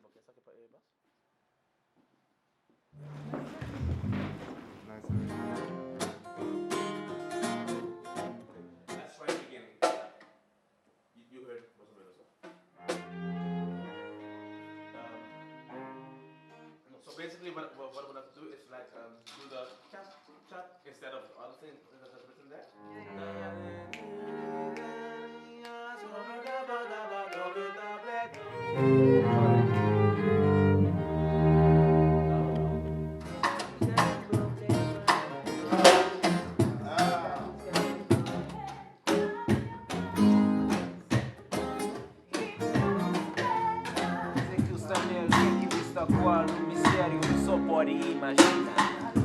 Porque esa que más. Nice. Let's try it again. You heard más o menos. So basically, what we're gonna do is like do the chat instead of the other thing that's written there.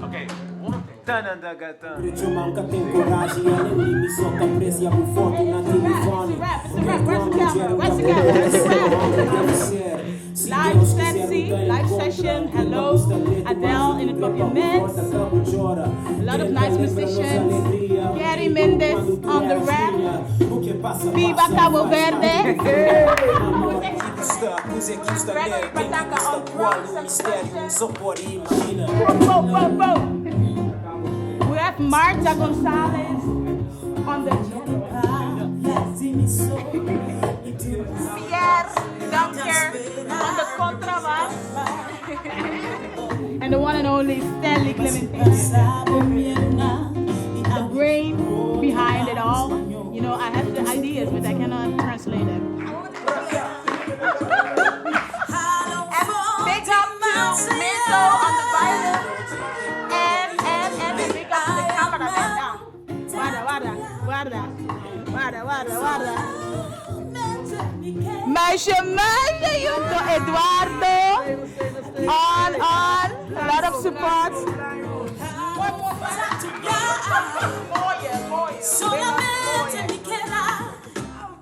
Okay, one thing. Precio manca te incoraggi e lui mi sotto presi a un foto un telefone Live Sexy, live session, hello, Adele in het papiermens, a lot of nice musicians, Gary Mendes on the rap, Viva Cabo Verde, Gregory Pataka on drums and percussion. We have Marta Gonzalez on the Pierre Dunker on the contrabass. And the one and only Stanley Clementine, the brain behind it all. You know, I have the ideas, but I cannot translate them. And big up to Mirko on the violin. And big up to the cameraman now. Guarda. Meisje, Juto Eduardo. On. A lot of support.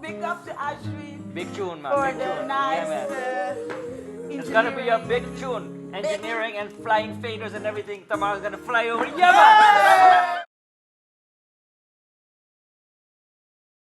Big up to Ashwin. Big tune, man. For Big the tune. nice Yeah, man. It's gonna be a big tune. Engineering and flying faders and everything. Tomorrow's gonna fly over. Yeah, man.